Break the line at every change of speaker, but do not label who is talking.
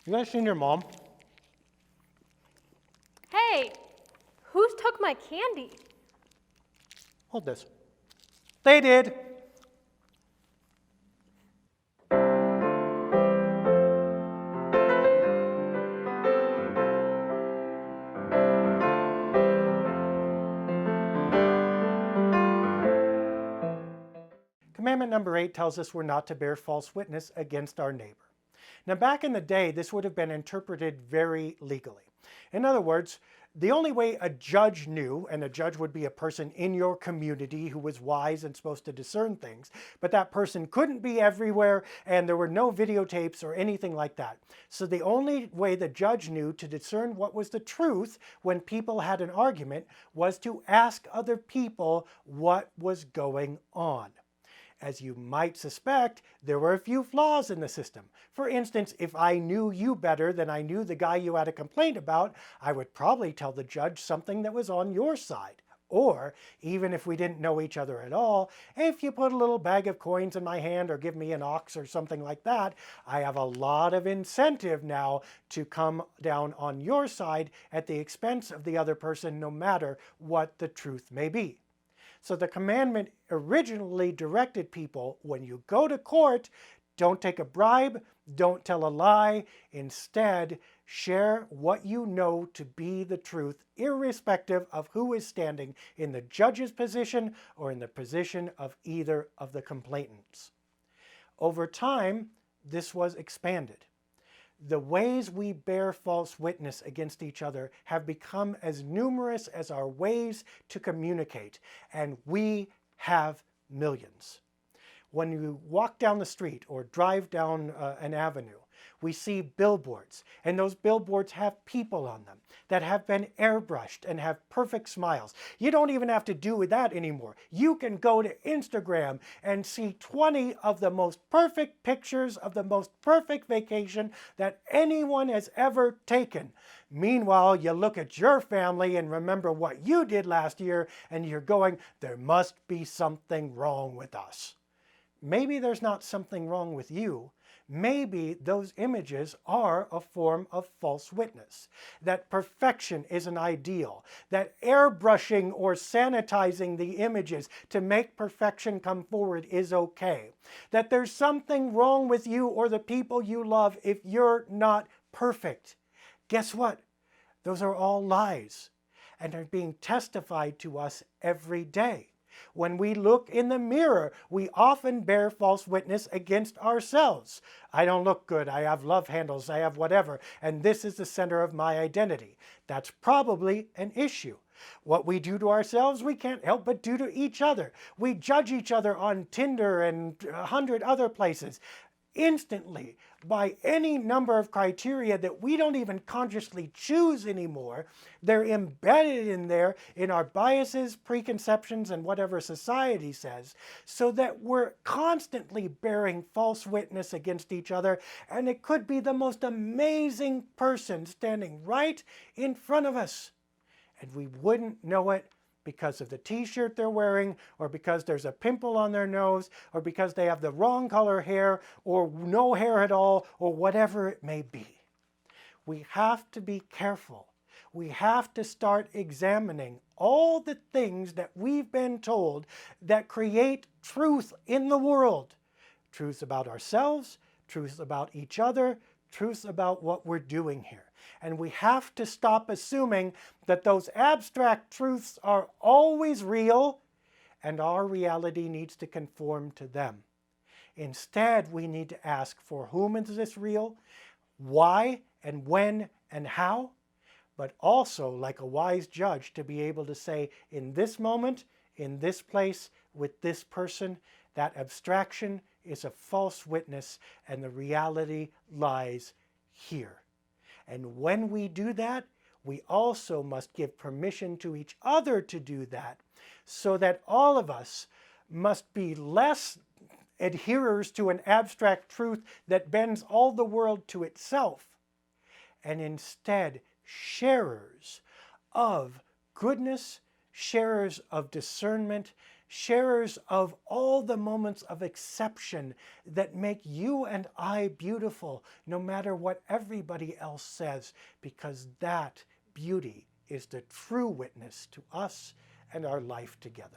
You guys seen your mom?
Hey, who's took my candy?
Hold this. They did. Commandment number 8 tells us we're not to bear false witness against our neighbor. Now, back in the day, this would have been interpreted very legally. In other words, the only way a judge knew, and a judge would be a person in your community who was wise and supposed to discern things, but that person couldn't be everywhere and there were no videotapes or anything like that. So the only way the judge knew to discern what was the truth when people had an argument was to ask other people what was going on. As you might suspect, there were a few flaws in the system. For instance, if I knew you better than I knew the guy you had a complaint about, I would probably tell the judge something that was on your side. Or, even if we didn't know each other at all, if you put a little bag of coins in my hand or give me an ox or something like that, I have a lot of incentive now to come down on your side at the expense of the other person, no matter what the truth may be. So the commandment originally directed people, when you go to court, don't take a bribe, don't tell a lie. Instead, share what you know to be the truth, irrespective of who is standing in the judge's position or in the position of either of the complainants. Over time, this was expanded. The ways we bear false witness against each other have become as numerous as our ways to communicate, and we have millions. When you walk down the street or drive down an avenue, we see billboards, and those billboards have people on them that have been airbrushed and have perfect smiles. You don't even have to do that anymore. You can go to Instagram and see 20 of the most perfect pictures of the most perfect vacation that anyone has ever taken. Meanwhile, you look at your family and remember what you did last year, and you're going, there must be something wrong with us. Maybe there's not something wrong with you. Maybe those images are a form of false witness, that perfection is an ideal, that airbrushing or sanitizing the images to make perfection come forward is okay, that there's something wrong with you or the people you love if you're not perfect. Guess what? Those are all lies and are being testified to us every day. When we look in the mirror, we often bear false witness against ourselves. I don't look good, I have love handles, I have whatever, and this is the center of my identity. That's probably an issue. What we do to ourselves, we can't help but do to each other. We judge each other on Tinder and 100 other places instantly by any number of criteria that we don't even consciously choose anymore. They're embedded in there in our biases, preconceptions, and whatever society says, so that we're constantly bearing false witness against each other, and it could be the most amazing person standing right in front of us, and we wouldn't know it because of the t-shirt they're wearing, or because there's a pimple on their nose, or because they have the wrong color hair, or no hair at all, or whatever it may be. We have to be careful. We have to start examining all the things that we've been told that create truth in the world. Truth about ourselves, truth about each other, truth about what we're doing here. And we have to stop assuming that those abstract truths are always real and our reality needs to conform to them. Instead, we need to ask, for whom is this real? Why and when and how? But also, like a wise judge, to be able to say, in this moment, in this place, with this person, that abstraction is a false witness and the reality lies here. And when we do that, we also must give permission to each other to do that, so that all of us must be less adherers to an abstract truth that bends all the world to itself, and instead sharers of goodness, sharers of discernment, sharers of all the moments of exception that make you and I beautiful, no matter what everybody else says, because that beauty is the true witness to us and our life together.